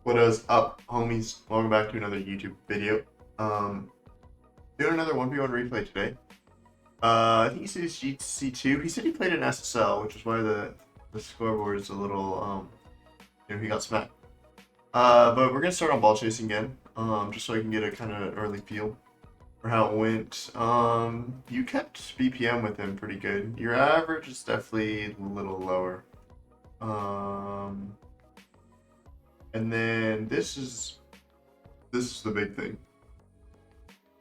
What is up, homies? Welcome back to another YouTube video. Doing another 1v1 replay today. I think he said he's GC2. He said he played in SSL, which is why the scoreboard is a little, he got smacked. But we're gonna start on ball chasing again, just so I can get a kind of early feel for how it went. You kept BPM with him pretty good. Your average is definitely a little lower. And then this is the big thing.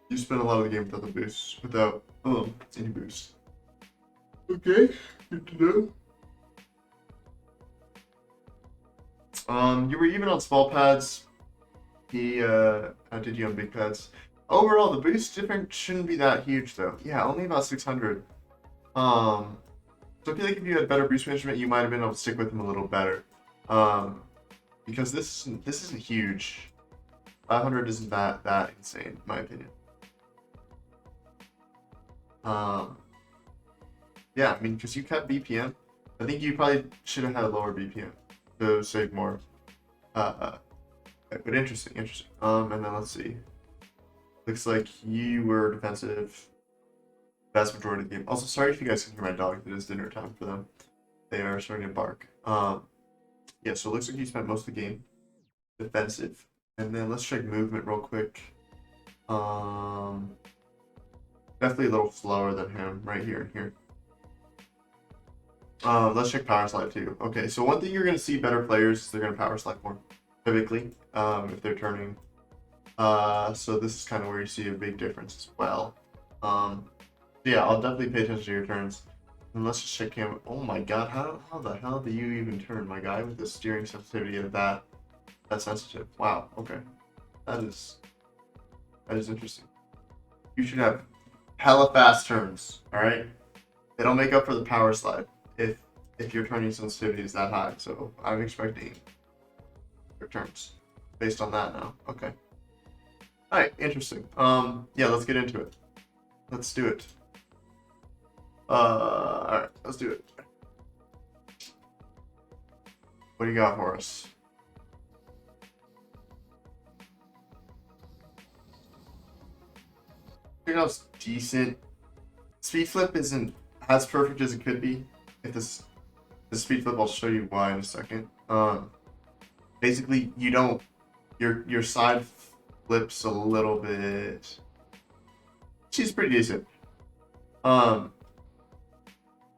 You spent a lot of the game without the boost, without any boost. Okay, good to know. You were even on small pads. He outdid you on big pads. Overall, the boost difference shouldn't be that huge though. Yeah, only about 600. So I feel like if you had better boost management, you might have been able to stick with him a little better. Because this isn't huge. 500 isn't that insane, in my opinion. Yeah, I mean, because you kept BPM. I think you probably should have had a lower BPM to save more. But interesting. And then let's see. Looks like you were defensive vast majority of the game. Also, sorry if you guys can hear my dog. It is dinner time for them. They are starting to bark. Yeah, so it looks like you spent most of the game defensive. And then let's check movement real quick. Definitely a little slower than him right here and here. Let's check power slide too. Okay, so one thing you're going to see better players is they're going to power slide more, typically, if they're turning. So this is kind of where you see a big difference as well. Yeah, I'll definitely pay attention to your turns. And let's just check him. Oh my god, how the hell do you even turn, my guy, with the steering sensitivity of that sensitive? Wow, okay. That is interesting. You should have hella fast turns, alright? They don't make up for the power slide if your turning sensitivity is that high. So I'm expecting your turns based on that now. Okay. Alright, interesting. Yeah, let's get into it. Let's do it. Alright, let's do it. What do you got for us? I think that was decent. Speed flip isn't as perfect as it could be. If this speed flip, I'll show you why in a second. Basically, you don't your side flips a little bit. She's pretty decent.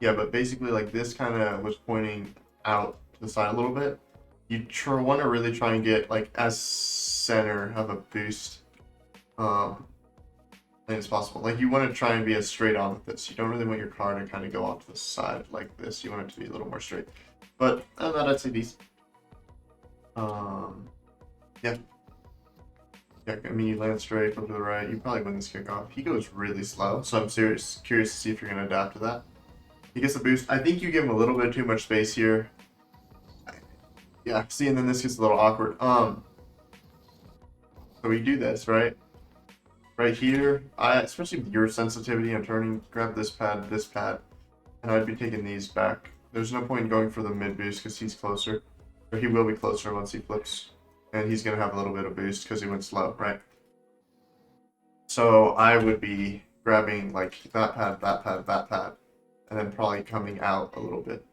Yeah, but basically, like this kind of was pointing out to the side a little bit. You want to really try and get like as center of a boost as possible. Like you want to try and be as straight on with this. You don't really want your car to kind of go off to the side like this. You want it to be a little more straight. But other than that, I'd say decent. Yeah. Yeah, I mean, you land straight, flip to the right. You probably win this kickoff. He goes really slow, so I'm curious to see if you're going to adapt to that. He gets the boost. I think you give him a little bit too much space here. Yeah, see, and then this gets a little awkward. So we do this, right? Right here, especially with your sensitivity and turning, grab this pad, and I'd be taking these back. There's no point in going for the mid boost because he's closer. Or he will be closer once he flips. And he's going to have a little bit of boost because he went slow, right? So I would be grabbing like that pad, and then probably coming out a little bit.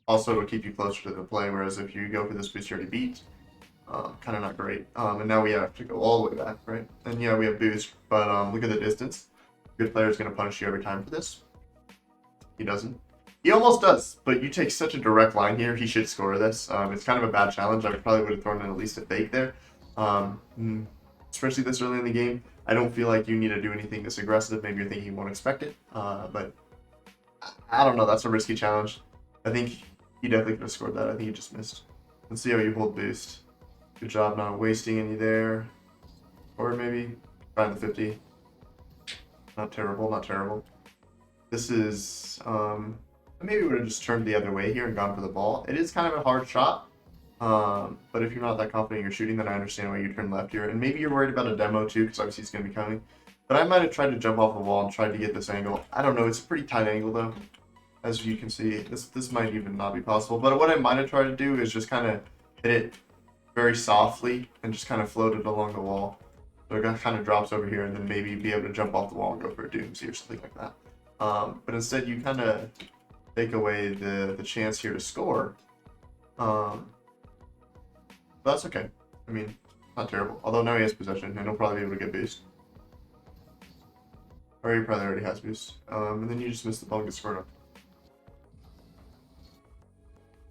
Also, it'll keep you closer to the play, whereas if you go for this boost, you already beat. Kind of not great. And now we have to go all the way back, right? And yeah, we have boost, but look at the distance. Good player is going to punish you every time for this. He doesn't. He almost does, but you take such a direct line here, he should score this. It's kind of a bad challenge. I probably would have thrown in at least a fake there. Especially this early in the game. I don't feel like you need to do anything this aggressive. Maybe you're thinking you won't expect it. But I don't know. That's a risky challenge. I think he definitely could have scored that. I think he just missed. Let's see how you hold boost. Good job not wasting any there. Or maybe find the 50. Not terrible. This is, maybe we would have just turned the other way here and gone for the ball. It is kind of a hard shot. But if you're not that confident you're shooting, then I understand why you turn left here. And maybe you're worried about a demo too, because obviously it's going to be coming. But I might have tried to jump off the wall and tried to get this angle. I don't know. It's a pretty tight angle though. As you can see, this might even not be possible. But what I might have tried to do is just kind of hit it very softly and just kind of float it along the wall. So it kind of drops over here, and then maybe be able to jump off the wall and go for a Doomsday or something like that. But instead, you kind of take away the chance here to score. But that's okay. I mean, not terrible. Although now he has possession, and he'll probably be able to get boost. Or he probably already has boost. And then you just miss the ball and get scored on.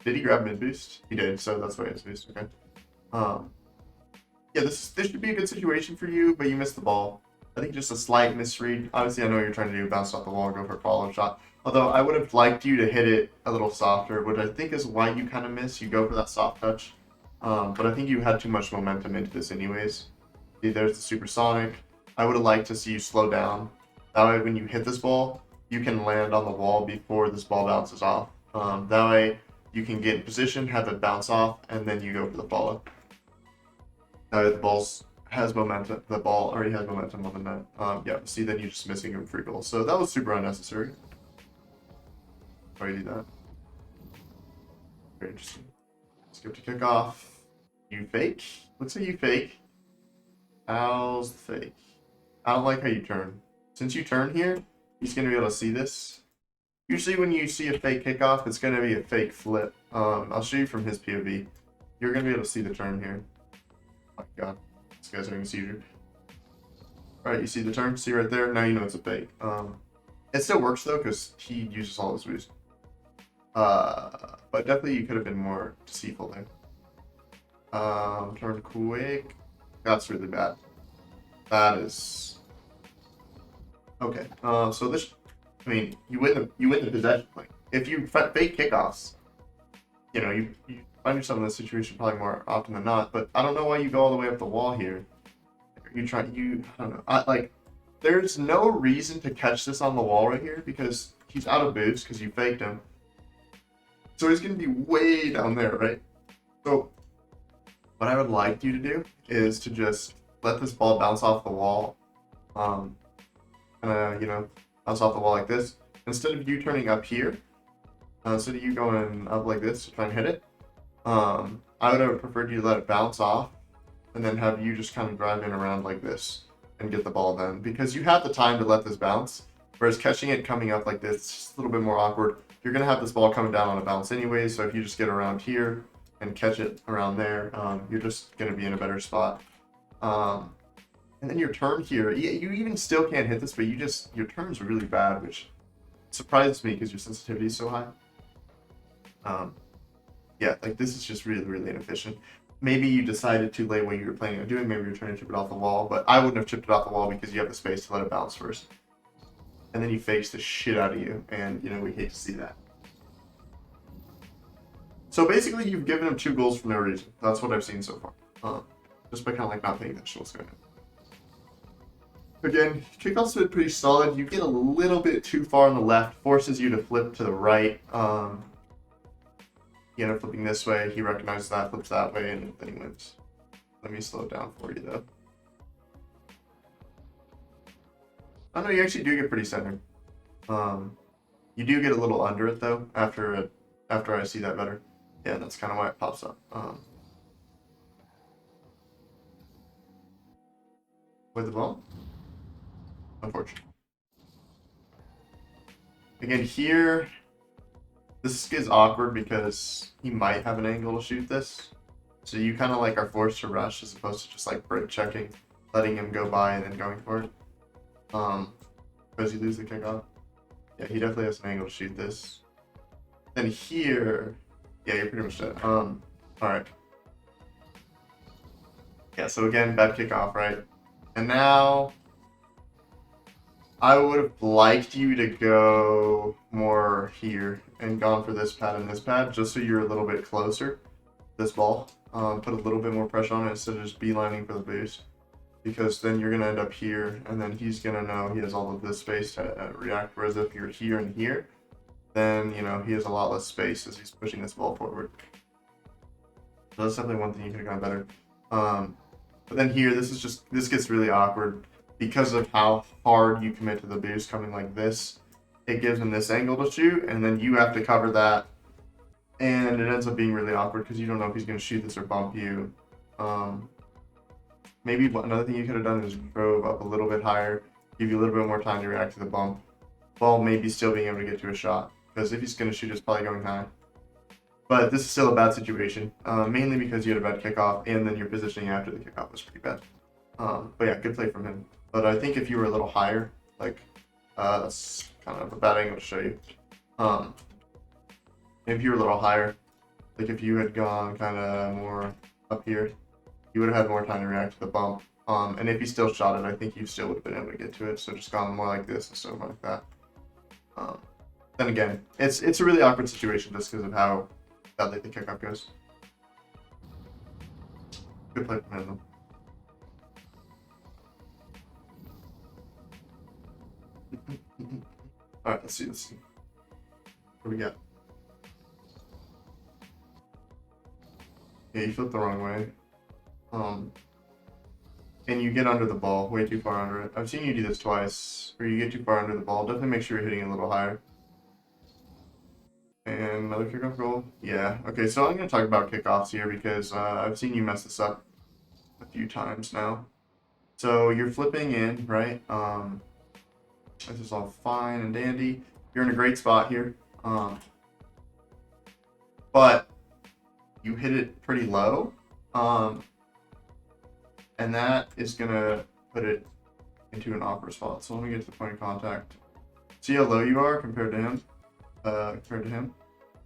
Did he grab mid boost? He did, so that's why he has boost. Okay. Yeah, this should be a good situation for you, but you missed the ball. I think just a slight misread. Obviously, I know what you're trying to do, bounce off the wall, go for a follow shot. Although I would have liked you to hit it a little softer, which I think is why you kind of miss. You go for that soft touch. But I think you had too much momentum into this anyways. See, there's the supersonic. I would have liked to see you slow down. That way, when you hit this ball, you can land on the wall before this ball bounces off. That way, you can get in position, have it bounce off, and then you go for the follow. That way, the ball has momentum. The ball already has momentum on the net. Yeah, see, then you're just missing a free goal. So that was super unnecessary. Why you do that? Very interesting. Skip to kickoff. You fake? Let's say you fake. How's the fake? I don't like how you turn. Since you turn here, he's going to be able to see this. Usually when you see a fake kickoff, it's going to be a fake flip. I'll show you from his POV. You're going to be able to see the turn here. Oh my god. This guy's having a seizure. Alright, you see the turn? See right there? Now you know it's a fake. It still works though, because he uses all his boost. But definitely you could have been more deceitful there. Turn quick. That's really bad. That is okay. So this, I mean, you win the possession. Like if you fake kickoffs, you know you find yourself in this situation probably more often than not. But I don't know why you go all the way up the wall here. I don't know. There's no reason to catch this on the wall right here because he's out of boost because you faked him. So he's going to be way down there, right? So what I would like you to do is to just let this ball bounce off the wall. You know, bounce off the wall like this. Instead of you turning up here, instead of you going up like this to try and hit it, I would have preferred you to let it bounce off and then have you just kind of drive in around like this and get the ball then. Because you have the time to let this bounce, whereas catching it coming up like this is just a little bit more awkward. You're going to have this ball coming down on a bounce anyway, so if you just get around here and catch it around there, you're just going to be in a better spot. And then your turn here, you even still can't hit this, but your turn's really bad, which surprises me because your sensitivity is so high. Yeah, like this is just really, really inefficient. Maybe you decided too late what you were planning on doing. Maybe you're trying to chip it off the wall, but I wouldn't have chipped it off the wall because you have the space to let it bounce first. And then he fakes the shit out of you, and you know we hate to see that. So basically, you've given him 2 goals for no reason. That's what I've seen so far. Just by kind of like not paying attention to what's going on. Again, kickoff's been pretty solid. You get a little bit too far on the left, forces you to flip to the right. You end up flipping this way. He recognizes that, flips that way, and then he wins. Let me slow it down for you though. Oh no, you actually do get pretty centered. You do get a little under it though after I see that better. Yeah, that's kind of why it pops up. With the ball, unfortunately. Again, here, this is awkward because he might have an angle to shoot this. So you kind of like are forced to rush as opposed to just like break checking, letting him go by and then going for it. Because you lose the kickoff. Yeah, he definitely has an angle to shoot this. Then here, yeah, you're pretty much dead. Alright. Yeah, so again, bad kickoff, right? And now, I would have liked you to go more here and gone for this pad and this pad, just so you're a little bit closer. This ball. Put a little bit more pressure on it instead of just beelining for the boost. Because then you're going to end up here, and then he's going to know he has all of this space to react. Whereas if you're here and here, then, you know, he has a lot less space as he's pushing this ball forward. So that's definitely one thing you could have gone better. But then here, this gets really awkward because of how hard you commit to the boost coming like this. It gives him this angle to shoot, and then you have to cover that. And it ends up being really awkward because you don't know if he's going to shoot this or bump you. Maybe another thing you could have done is drove up a little bit higher, give you a little bit more time to react to the bump, while maybe still being able to get to a shot. Because if he's going to shoot, it's probably going high. But this is still a bad situation, mainly because you had a bad kickoff, and then your positioning after the kickoff was pretty bad. But yeah, good play from him. But I think if you were a little higher, like, that's kind of a bad angle to show you. If you were a little higher, like if you had gone kind of more up here, you would have had more time to react to the bump. And if you still shot it, I think you still would have been able to get to it. So just gone more like this instead of more like that. Then again, it's a really awkward situation just because of how badly the kickoff goes. Good play from him though. Alright, let's see. What do we got? Yeah, you flipped the wrong way. And you get under the ball, way too far under it. I've seen you do this twice, where you get too far under the ball. Definitely make sure you're hitting it a little higher. And another kickoff goal. Yeah, okay, so I'm going to talk about kickoffs here because I've seen you mess this up a few times now. So you're flipping in, right? This is all fine and dandy. You're in a great spot here. But you hit it pretty low. And that is going to put it into an awkward spot. So let me get to the point of contact. See how low you are compared to him?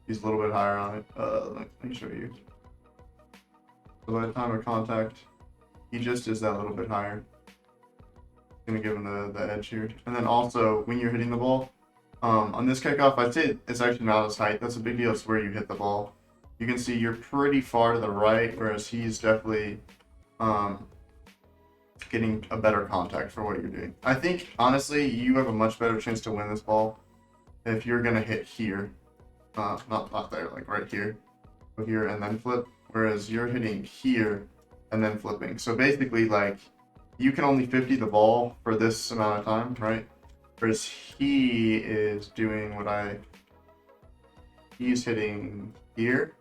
He's a little bit higher on it. Let me show you. So by the time of contact, he just is that little bit higher. Gonna give him the edge here. And then also, when you're hitting the ball, on this kickoff, I'd say it's actually not his height. That's a big deal. It's where you hit the ball. You can see you're pretty far to the right, whereas he's definitely getting a better contact for what you're doing. I think, honestly, you have a much better chance to win this ball if you're going to hit here. Not there, like right here. Go here and then flip. Whereas you're hitting here and then flipping. So basically, like, you can only 50 the ball for this amount of time, right? Whereas he is doing he's hitting here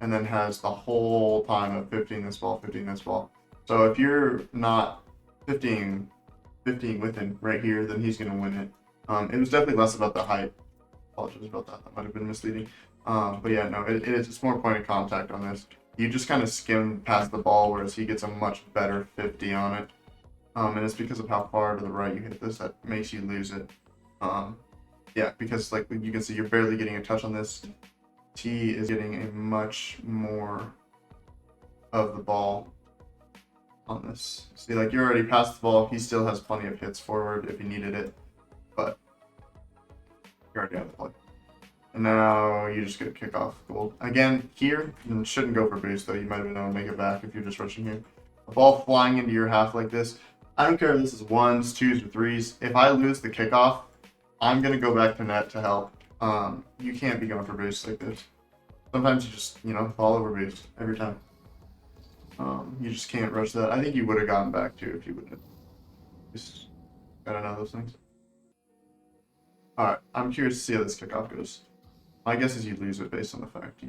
and then has the whole time of 15 this ball, 15 this ball. So if you're not 15 with him right here, then he's going to win it. It was definitely less about the height. Apologies about that. That might have been misleading. But yeah, no, it's more point of contact on this. You just kind of skim past the ball, whereas he gets a much better 50 on it. And it's because of how far to the right you hit this that makes you lose it. Yeah, because like you can see, you're barely getting a touch on this. T is getting a much more of the ball on this. See, like you're already past the ball. He still has plenty of hits forward if he needed it, but you're already out of the play. And now you just get a kickoff goal. Again, here, you shouldn't go for boost though. You might have been able to make it back if you're just rushing here. A ball flying into your half like this. I don't care if this is 1s, 2s, or 3s. If I lose the kickoff, I'm going to go back to net to help. You can't be going for boosts like this. Sometimes you just, fall over boost every time. You just can't rush that. I think you would have gotten back too if you wouldn't have. Just gotta know those things. Alright, I'm curious to see how this kickoff goes. My guess is you lose it based on the fact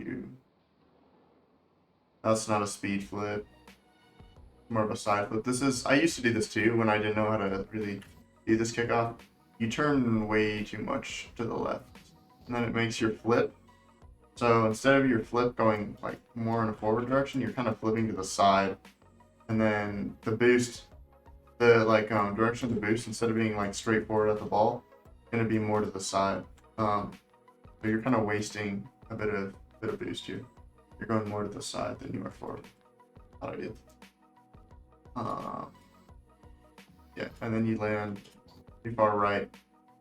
that's not a speed flip. More of a side flip. I used to do this too when I didn't know how to really do this kickoff. You turn way too much to the left. And then it makes your flip. So instead of your flip going like more in a forward direction, you're kind of flipping to the side. And then the boost, direction of the boost, instead of being like straight forward at the ball, is gonna be more to the side. So you're kind of wasting a bit of boost here. You're going more to the side than you are forward. Not ideal. Yeah, and then you land pretty far right.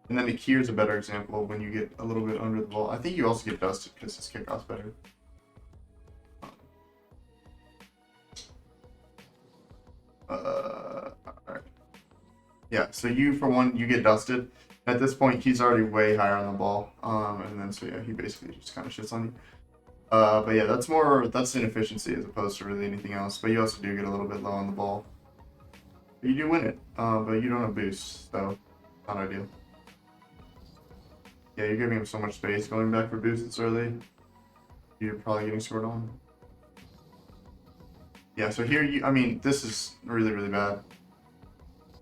And then here's a better example when you get a little bit under the ball. I think you also get dusted because his kickoff's better. Alright. Yeah, so you get dusted. At this point, he's already way higher on the ball. And then, so yeah, he basically just kind of shits on you. But yeah, that's inefficiency as opposed to really anything else. But you also do get a little bit low on the ball. But you do win it, but you don't have boost, so not ideal. Yeah, you're giving him so much space going back for boost this early. You're probably getting scored on. Yeah, so here I mean, this is really, really bad.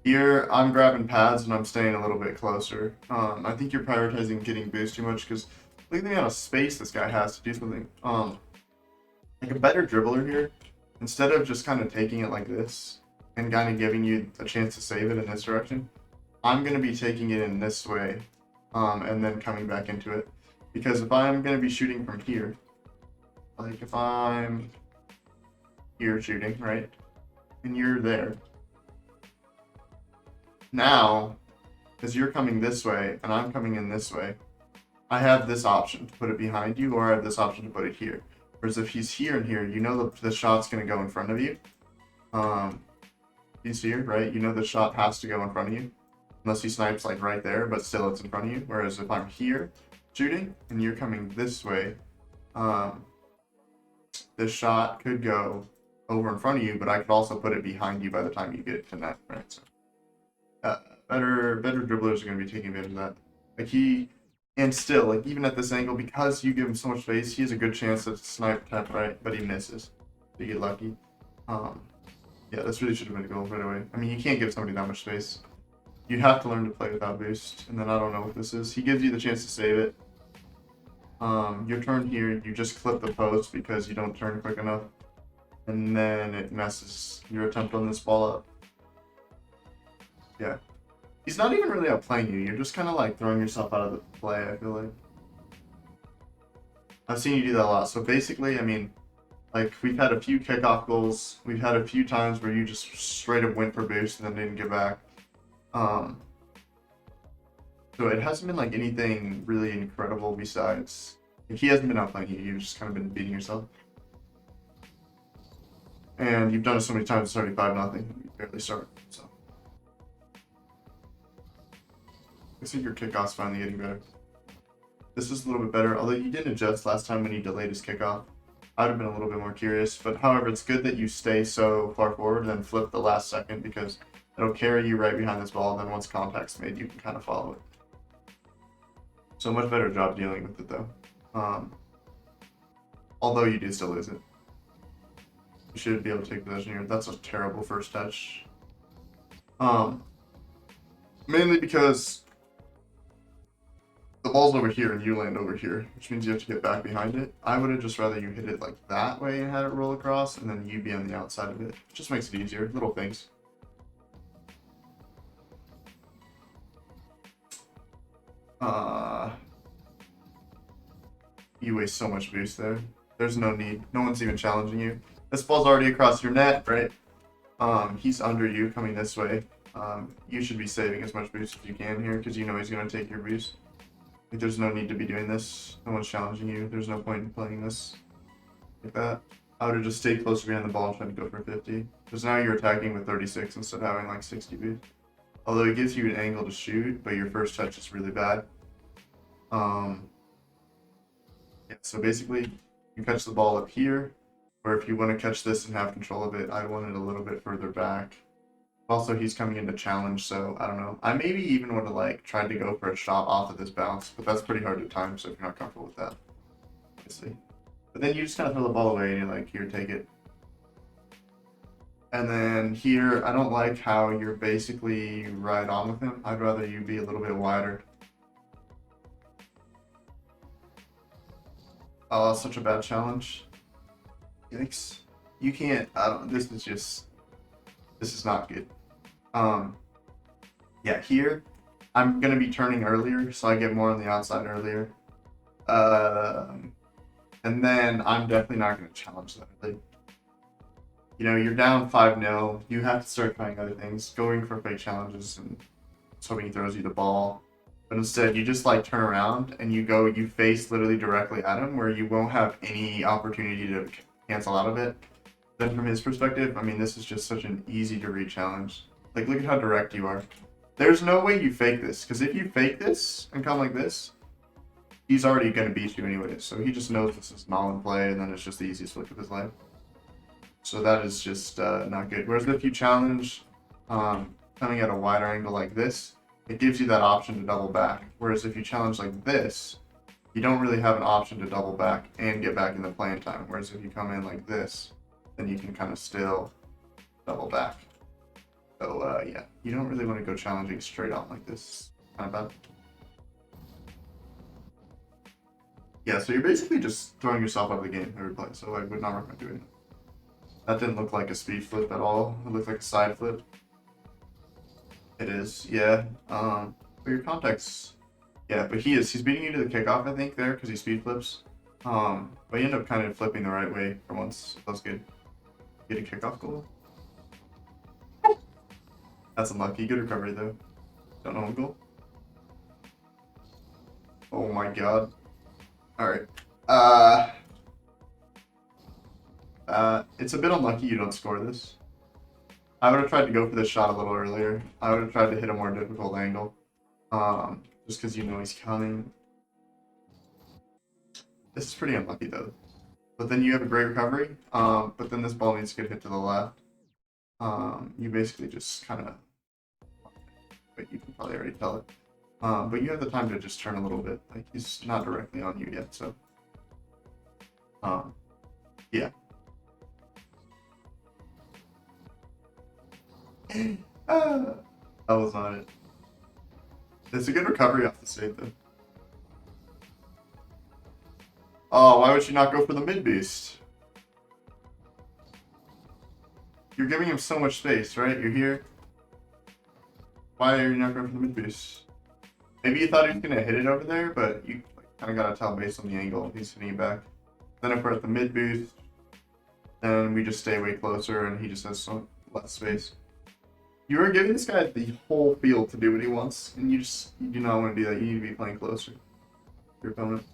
Here, I'm grabbing pads and I'm staying a little bit closer. I think you're prioritizing getting boost too much because look at the amount of space this guy has to do something. Like a better dribbler here, instead of just kind of taking it like this and kind of giving you a chance to save it in this direction, I'm going to be taking it in this way and then coming back into it. Because if I'm going to be shooting from here, like if I'm here shooting, right, and you're there, now, because you're coming this way and I'm coming in this way, I have this option to put it behind you, or I have this option to put it here. Whereas if he's here and here, you know the shot's going to go in front of you. He's here, right? You know the shot has to go in front of you. Unless he snipes like right there, but still it's in front of you. Whereas if I'm here shooting and you're coming this way, this shot could go over in front of you, but I could also put it behind you by the time you get it to net, right? So, better dribblers are going to be taking advantage of that. Like and still, like even at this angle, because you give him so much space, he has a good chance to snipe tap right, but he misses. To get lucky. Yeah, this really should have been a goal right away. I mean, you can't give somebody that much space. You have to learn to play without boost, and then I don't know what this is. He gives you the chance to save it. Your turn here, you just clip the post because you don't turn quick enough, and then it messes your attempt on this ball up. Yeah. He's not even really outplaying you. You're just kind of like throwing yourself out of the play, I feel like. I've seen you do that a lot. So basically, I mean, like we've had a few kickoff goals. We've had a few times where you just straight up went for boost and then didn't get back. So it hasn't been like anything really incredible besides, like, he hasn't been outplaying you. You've just kind of been beating yourself. And you've done it so many times, it's already 5-0. You barely start, so. I think your kickoff's finally getting better. This is a little bit better, although you didn't adjust last time when he delayed his kickoff. I'd have been a little bit more curious, but however, it's good that you stay so far forward and then flip the last second because it'll carry you right behind this ball, and then once contact's made, you can kind of follow it. So much better job dealing with it, though. Although you do still lose it. You should be able to take possession here. That's a terrible first touch. Mainly because the ball's over here and you land over here, which means you have to get back behind it. I would have just rather you hit it like that way and had it roll across, and then you be on the outside of it. It just makes it easier. Little things. You waste so much boost there. There's no need. No one's even challenging you. This ball's already across your net, right? He's under you coming this way. You should be saving as much boost as you can here because you know he's going to take your boost. Like, there's no need to be doing this. No one's challenging you. There's no point in playing this like that. I would have just stayed closer behind the ball and tried to go for 50. Because now you're attacking with 36 instead of having like 60 boost. Although it gives you an angle to shoot, but your first touch is really bad. Yeah, so basically, you catch the ball up here, or if you want to catch this and have control of it, I want it a little bit further back. Also, he's coming into challenge, so I don't know. I maybe even would have like tried to go for a shot off of this bounce, but that's pretty hard to time, so if you're not comfortable with that, obviously. But then you just kind of throw the ball away and you're like, here, take it. And then here, I don't like how you're basically right on with him. I'd rather you be a little bit wider. Oh, that's such a bad challenge. Yikes. You can't, this is not good. Yeah, here, I'm going to be turning earlier, so I get more on the outside earlier. And then I'm definitely not going to challenge that. Like, you know, you're down 5-0. You have to start trying other things, going for fake challenges and just hoping he throws you the ball. But instead, you just like turn around and you face literally directly at him where you won't have any opportunity to cancel out of it. Then from his perspective, I mean, this is just such an easy to read challenge. Like, look at how direct you are. There's no way you fake this, because if you fake this and come like this, he's already going to beat you anyways. So he just knows this is null in play, and then it's just the easiest flick of his life. So that is just not good. Whereas if you challenge coming at a wider angle like this, it gives you that option to double back. Whereas if you challenge like this, you don't really have an option to double back and get back in the playing time. Whereas if you come in like this, then you can kind of still double back. So yeah, you don't really want to go challenging straight on like this. Kind of bad. Yeah, so you're basically just throwing yourself out of the game every play, so I would not recommend doing it. That didn't look like a speed flip at all. It looked like a side flip. It is, yeah. For your context, yeah, but he's beating you to the kickoff, I think, there, because he speed flips. But you end up kind of flipping the right way for once. That's good. Get a kickoff goal. That's unlucky. Good recovery, though. Don't know goal. Oh my god. Alright. It's a bit unlucky you don't score this. I would have tried to go for this shot a little earlier. I would have tried to hit a more difficult angle. Just because you know he's coming. This is pretty unlucky though. But then you have a great recovery. But then this ball needs to get hit to the left. You basically just kind of... But you can probably already tell it. But you have the time to just turn a little bit. Like, he's not directly on you yet, so... yeah. That was not it. It's a good recovery off the save, though. Oh, why would you not go for the mid-beast? You're giving him so much space, right? You're here. Why are you not going for the mid-beast? Maybe you thought he was going to hit it over there, but you kind of got to tell based on the angle he's hitting it back. Then if we're at the mid-boost, then we just stay way closer and he just has some less space. You are giving this guy the whole field to do what he wants, and you do not want to do that. You need to be playing closer to your opponent.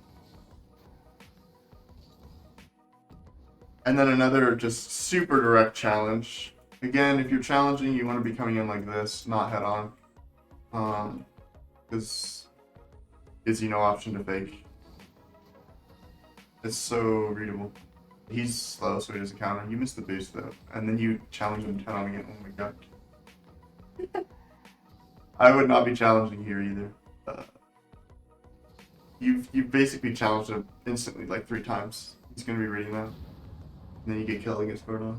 And then another just super direct challenge. Again, if you're challenging, you want to be coming in like this, not head on. This gives you no option to fake. It's so readable. He's slow, so he doesn't counter. You missed the boost though, and then you challenge him 10 on again. Oh my god. I would not be challenging here either. You've basically challenged him instantly like 3 times. He's gonna be reading that. And then you get killed against Birdo.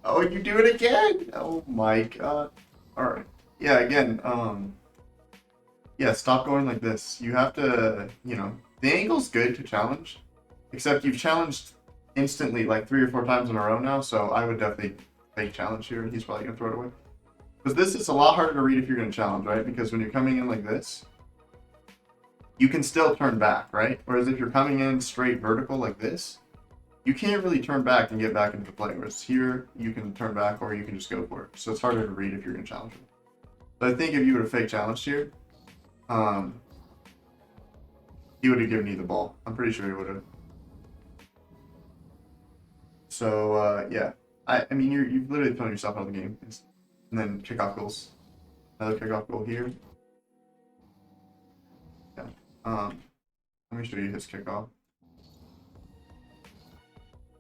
Oh, you do it again! Oh my god. Alright. Yeah, again, yeah, stop going like this. You have to, you know, the angle's good to challenge, except you've challenged instantly like 3 or 4 times in a row now, so I would definitely fake challenge here, and he's probably gonna throw it away. Because this is a lot harder to read if you're gonna challenge, right? Because when you're coming in like this, you can still turn back, right? Whereas if you're coming in straight vertical like this, you can't really turn back and get back into play. Whereas here, you can turn back or you can just go for it. So it's harder to read if you're gonna challenge it. But I think if you would have fake challenged here, he would have given you the ball. I'm pretty sure he would have. So yeah, I mean you've literally thrown yourself out of the game. And then kickoff goals. Another kickoff goal here. Yeah. Let me show you his kickoff.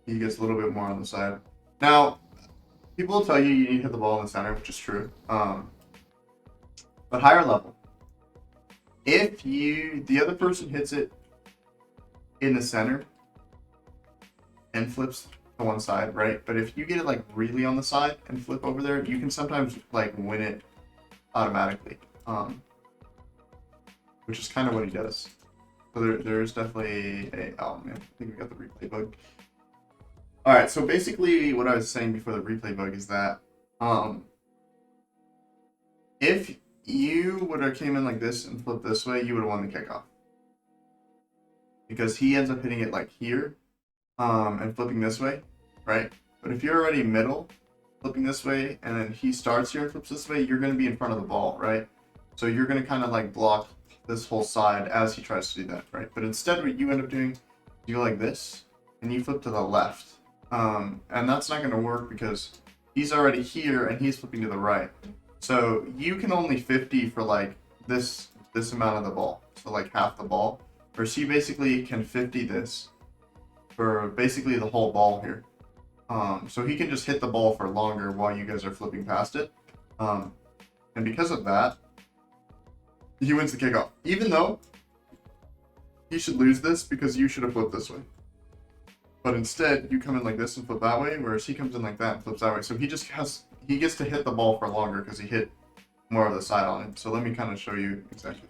He gets a little bit more on the side. Now, people will tell you you need to hit the ball in the center, which is true. But higher level. If the other person hits it in the center and flips to one side, right? But if you get it like really on the side and flip over there, you can sometimes like win it automatically. Which is kind of what he does. So there's definitely a, oh man, I think we got the replay bug. Alright, so basically what I was saying before the replay bug is that if you would have came in like this and flipped this way, you would have won the kickoff. Because he ends up hitting it like here and flipping this way, right? But if you're already middle, flipping this way, and then he starts here and flips this way, you're going to be in front of the ball, right? So you're going to kind of like block this whole side as he tries to do that, right? But instead what you end up doing, you go like this, and you flip to the left. And that's not going to work because he's already here and he's flipping to the right. So you can only 50 for like this amount of the ball, so like half the ball. Whereas he basically can 50 this for basically the whole ball here. So he can just hit the ball for longer while you guys are flipping past it. And because of that, he wins the kickoff. Even though he should lose this because you should have flipped this way. But instead, you come in like this and flip that way, whereas he comes in like that and flips that way. So he gets to hit the ball for longer because he hit more of the side on it. So let me kind of show you exactly.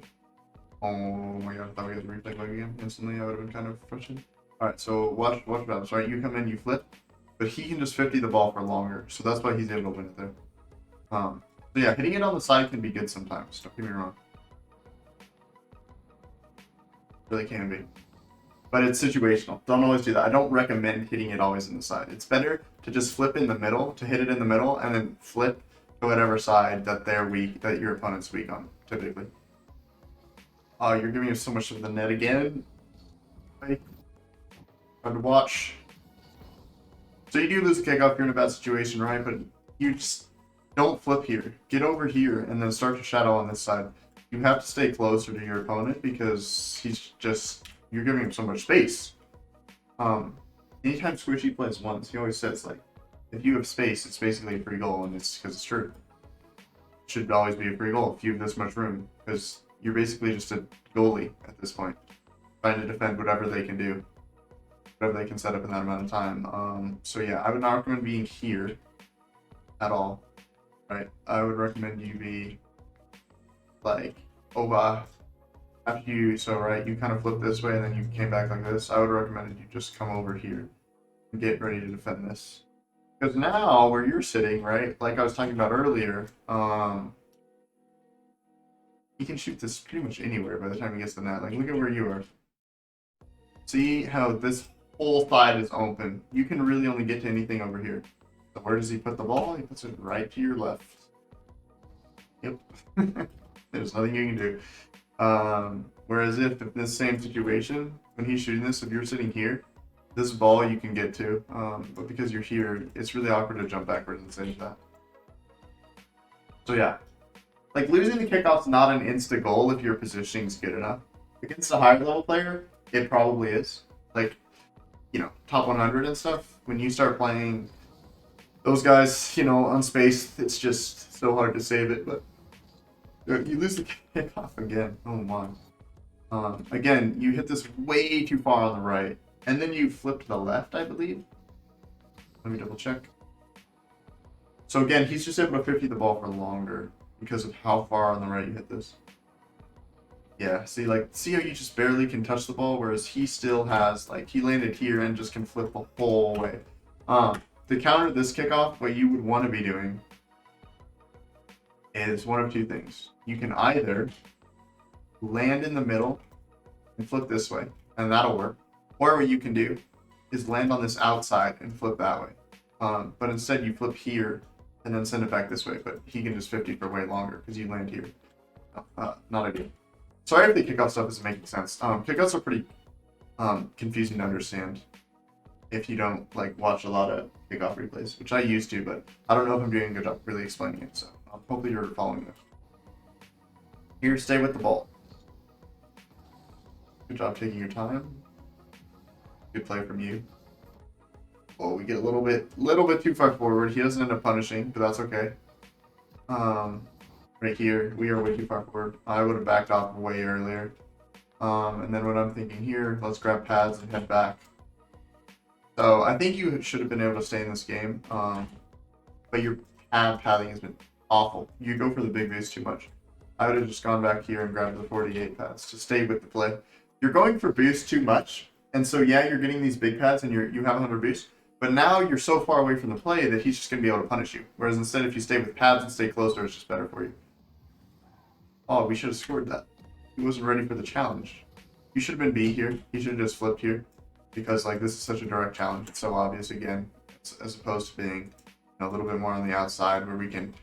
Oh my god, I thought we had the replay bug again. Instantly, I would have been kind of frustrated. Alright, so watch balance, right? You come in, you flip, but he can just 50 the ball for longer. So that's why he's able to win it there. So yeah, hitting it on the side can be good sometimes. Don't get me wrong. Really can be. But it's situational. Don't always do that. I don't recommend hitting it always in the side. It's better to just flip in the middle, to hit it in the middle, and then flip to whatever side that they're weak, that your opponent's weak on, typically. Oh, you're giving us so much of the net again. Hard to watch. So you do lose a kickoff, you're in a bad situation, right? But you just don't flip here. Get over here and then start to shadow on this side. You have to stay closer to your opponent because you're giving him so much space. Anytime Squishy plays once, he always says, like, if you have space, it's basically a free goal, and it's because it's true. It should always be a free goal if you have this much room, because you're basically just a goalie at this point, trying to defend whatever they can do, whatever they can set up in that amount of time. So yeah, I would not recommend being here at all, right? I would recommend you be, like, over. After you, right, you kind of flip this way and then you came back like this, I would recommend you just come over here and get ready to defend this. Because now, where you're sitting, right, like I was talking about earlier, he can shoot this pretty much anywhere by the time he gets to the net. Like, look at where you are. See how this whole side is open? You can really only get to anything over here. So where does he put the ball? He puts it right to your left. Yep. There's nothing you can do. Whereas if in this same situation, when he's shooting this, if you're sitting here, this ball you can get to, but because you're here, it's really awkward to jump backwards and save that. So yeah, like losing the kickoff's not an insta goal if your positioning's good enough. Against a higher level player, it probably is. Like, you know, top 100 and stuff, when you start playing those guys, you know, unspaced, it's just so hard to save it, but you lose the kickoff again. Oh my. Again, you hit this way too far on the right, and then you flip to the left, I believe. Let me double check. So again, he's just able to 50 the ball for longer because of how far on the right you hit this. Yeah, see how you just barely can touch the ball, whereas he still has, like, he landed here and just can flip the whole way. To counter this kickoff, what you would want to be doing is one of two things. You can either land in the middle and flip this way, and that'll work. Or what you can do is land on this outside and flip that way. But instead you flip here and then send it back this way, but he can just 50 for way longer because you land here. Not ideal. Sorry if the kickoff stuff isn't making sense. Kickoffs are pretty confusing to understand if you don't like watch a lot of kickoff replays, which I used to, but I don't know if I'm doing a good job really explaining it, so hopefully you're following it. Here, stay with the ball. Good job taking your time. Good play from you. Oh, we get a little bit too far forward. He doesn't end up punishing, but that's okay. Right here, we are way too far forward. I would have backed off way earlier. And then what I'm thinking here, let's grab pads and head back. So I think you should have been able to stay in this game, but your padding has been awful. You go for the big boost too much. I would have just gone back here and grabbed the 48 pads to stay with the play. You're going for boost too much, and so yeah, you're getting these big pads and you have 100 boost, but now you're so far away from the play that he's just going to be able to punish you. Whereas instead, if you stay with pads and stay closer, it's just better for you. Oh, we should have scored that. He wasn't ready for the challenge. You should have been B here. He should have just flipped here. Because like this is such a direct challenge. It's so obvious again. As opposed to being a little bit more on the outside where we can,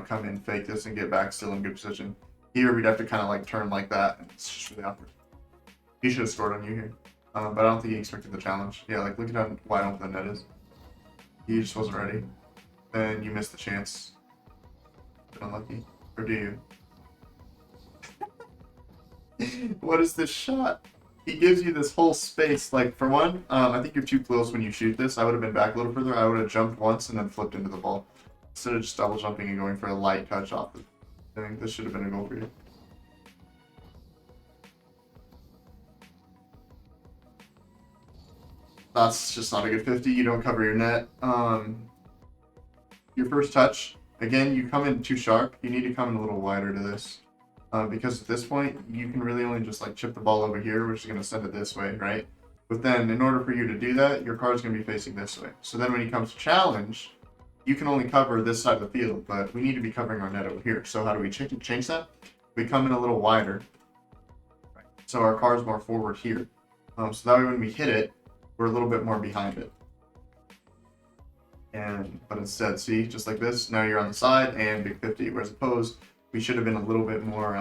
come in, fake this, and get back still in good position. Here we'd have to kind of like turn like that, and it's just really awkward. He should have scored on you here. But I don't think he expected the challenge. Yeah, like look at how wide open the net is. He just wasn't ready. And you missed the chance. Bit unlucky. Or do you? What is this shot? He gives you this whole space. Like, for one, I think you're too close when you shoot this. I would have been back a little further. I would have jumped once and then flipped into the ball. Instead of just double jumping and going for a light touch off the thing. This should have been a goal for you. That's just not a good 50. You don't cover your net. Your first touch, again, you come in too sharp. You need to come in a little wider to this. Because at this point, you can really only just like chip the ball over here, which is going to send it this way, right? But then in order for you to do that, your card's going to be facing this way. So then when he comes to challenge, you can only cover this side of the field, but we need to be covering our net over here. So how do we change that? We come in a little wider. So our card's more forward here. So that way when we hit it, we're a little bit more behind it. But instead, see, just like this, now you're on the side and big 50. Whereas opposed, we should have been a little bit more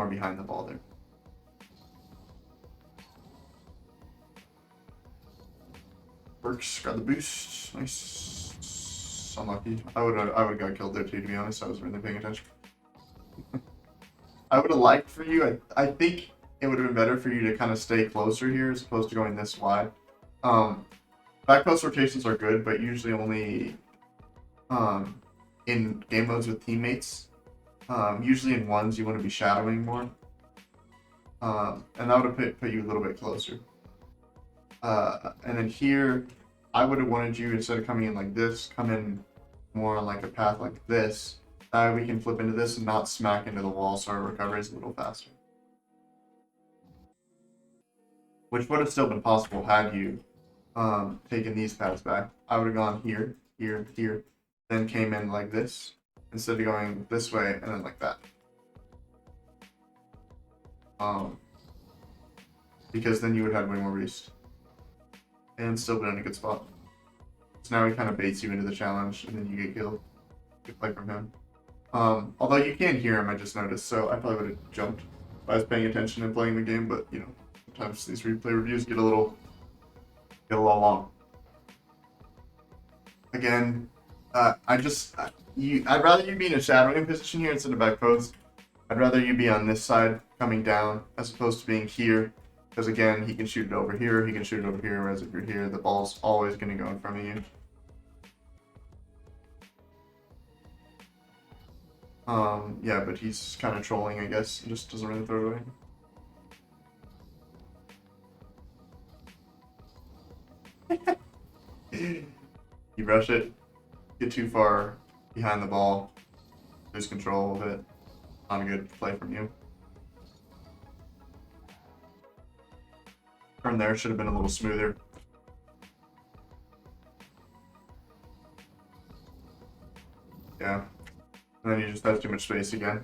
behind the ball there. Works, got the boost, nice. Unlucky. I would have got killed there too, to be honest. I wasn't really paying attention. I would have liked for you. I think it would have been better for you to kind of stay closer here as opposed to going this wide. Back post rotations are good, but usually only in game modes with teammates. Usually in ones, you want to be shadowing more. And that would have put you a little bit closer. And then here, I would have wanted you, instead of coming in like this, come in more on like a path like this. We can flip into this and not smack into the wall, so our recovery is a little faster. Which would have still been possible had you taken these paths back. I would have gone here, here, here, then came in like this, instead of going this way and then like that. Because then you would have way more boost. And still been in a good spot. So now he kind of baits you into the challenge, and then you get killed. Good play from him. Although you can hear him, I just noticed, so I probably would have jumped if I was paying attention and playing the game, but you know, sometimes these replay reviews get a little long. Again, I'd rather you be in a shadowing position here instead of back post. I'd rather you be on this side coming down as opposed to being here. Because again, he can shoot it over here, he can shoot it over here, whereas if you're here, the ball's always going to go in front of you. Yeah, but he's kind of trolling, I guess, and just doesn't really throw it away. You rush it, get too far behind the ball, lose control of it. Not a good play from you. Turn there should have been a little smoother. Yeah. And then you just have too much space again.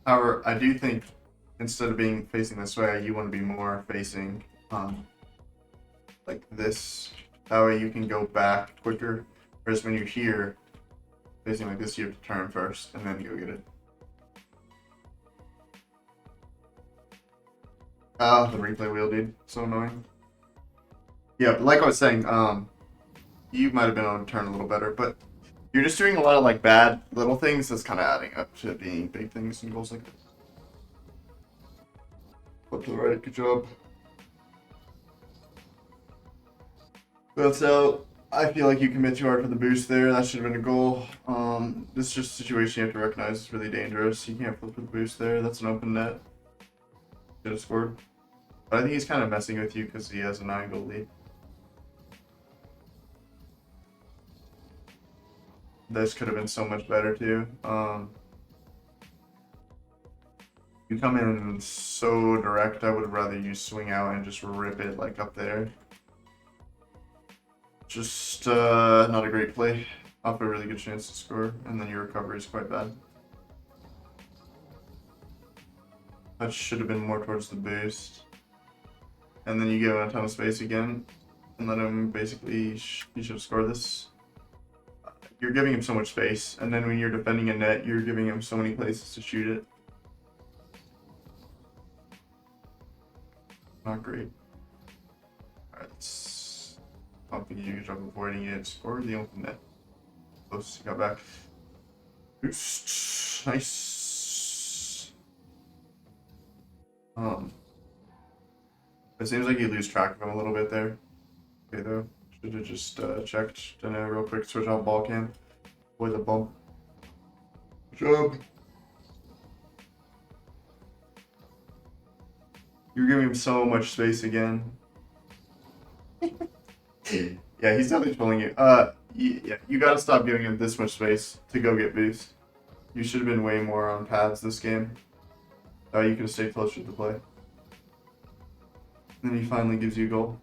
However, I do think instead of being facing this way, you want to be more facing like this. That way you can go back quicker. Whereas when you're here, facing like this, you have to turn first and then go get it. The replay wheel, dude. So annoying. Yeah, but like I was saying, you might have been able to turn a little better, but you're just doing a lot of like bad little things that's kind of adding up to being big things and goals like that. Flip to the right, good job. That's out. I feel like you commit too hard for the boost there. That should have been a goal. This is just a situation you have to recognize is really dangerous. You can't flip with the boost there. That's an open net. Should have scored. But I think he's kind of messing with you because he has a 9-goal lead. This could have been so much better too. You come in so direct, I would rather you swing out and just rip it like up there. Just not a great play. Off a really good chance to score, and then your recovery is quite bad. That should have been more towards the boost. And then you give him a ton of space again, and let him basically, he should have scored this. You're giving him so much space, and then when you're defending a net, you're giving him so many places to shoot it. Not great. Alright, let's pumping you, good job avoiding it. Score the open net. Close, got back. Boost. Nice. It seems like you lose track of him a little bit there. Okay, though. Should have just checked. Done a real quick switch off ball cam. Avoid the bump. Good job. You're giving him so much space again. Yeah, he's definitely trolling you. Yeah, you gotta stop giving him this much space to go get boost. You should have been way more on pads this game. You could have stayed closer to the play. And then he finally gives you a goal.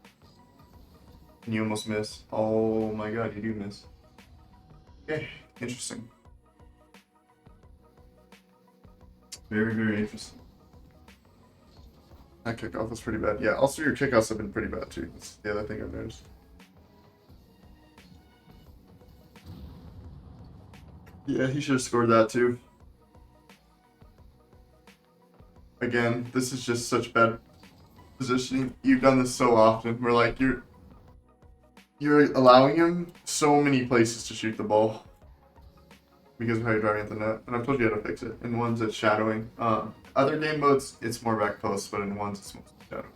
And you almost miss. Oh my god, you do miss. Okay, interesting. Very, very interesting. That kickoff was pretty bad. Yeah, also your kickoffs have been pretty bad too. That's the other thing I've noticed. Yeah, he should have scored that too. Again, this is just such bad positioning. You've done this so often. Where like you're allowing him so many places to shoot the ball because of how you're driving at the net. And I've told you how to fix it. In ones it's shadowing. Other game modes it's more back post, but in ones it's mostly shadowing.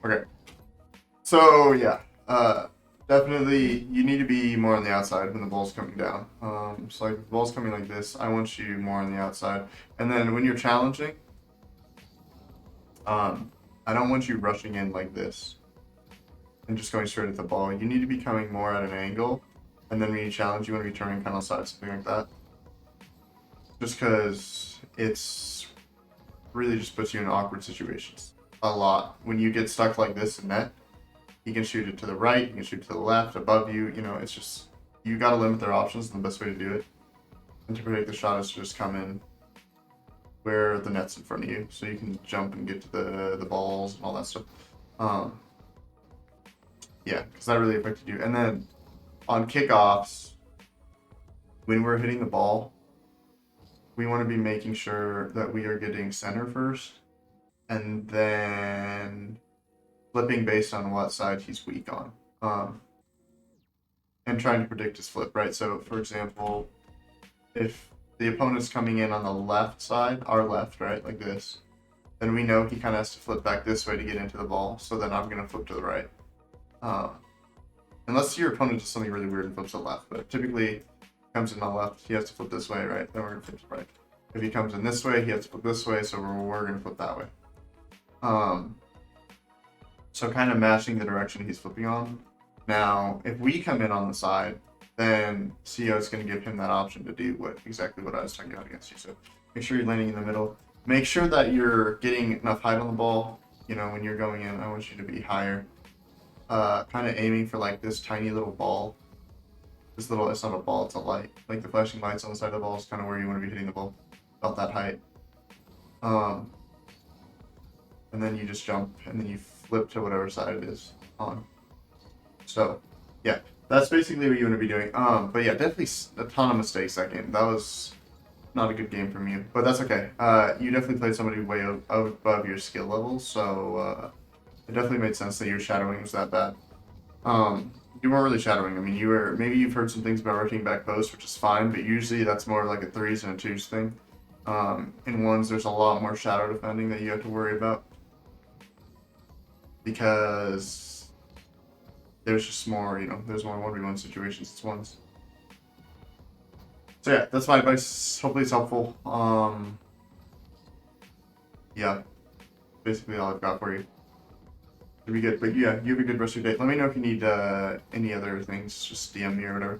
Okay. So yeah, definitely you need to be more on the outside when the ball's coming down. So like if the ball's coming like this, I want you more on the outside. And then when you're challenging, I don't want you rushing in like this and just going straight at the ball. You need to be coming more at an angle, and then when you challenge, you want to be turning kind of side, something like that. Just because it's really just puts you in awkward situations a lot. When you get stuck like this in net, you can shoot it to the right, you can shoot it to the left, above you. You know, it's just you got to limit their options, and the best way to do it and to predict the shot is to just come in where the net's in front of you, so you can jump and get to the balls and all that stuff. Yeah, because that really affected you. And then on kickoffs, when we're hitting the ball, we want to be making sure that we are getting center first, and then flipping based on what side he's weak on, and trying to predict his flip, right? So, for example, if the opponent's coming in on the left side, our left, right, like this, then we know he kind of has to flip back this way to get into the ball. So then I'm going to flip to the right. Unless your opponent does something really weird and flips to the left, but typically comes in on the left, he has to flip this way, right? Then we're going to flip to the right. If he comes in this way, he has to flip this way, so we're going to flip that way. So kind of matching the direction he's flipping on. Now, if we come in on the side, then CO is going to give him that option to do exactly what I was talking about against you. So make sure you're landing in the middle. Make sure that you're getting enough height on the ball. You know, when you're going in, I want you to be higher. Kind of aiming for like this tiny little ball. It's not a ball, it's a light. Like the flashing lights on the side of the ball is kind of where you want to be hitting the ball. About that height. And then you just jump and then you flip to whatever side it is on. So, yeah, that's basically what you want to be doing. But yeah, definitely a ton of mistakes that game. That was not a good game from you, but that's okay. You definitely played somebody way above your skill level, so it definitely made sense that your shadowing was that bad. You weren't really shadowing. I mean, maybe you've heard some things about rotating back post, which is fine, but usually that's more like a threes and a twos thing. In ones, there's a lot more shadow defending that you have to worry about because there's just more, there's more 1v1 situations. It's ones. So yeah, that's my advice. Hopefully it's helpful. Yeah, basically all I've got for you. It'll be good. But yeah, you have a good rest of your day. Let me know if you need any other things. Just DM me or whatever.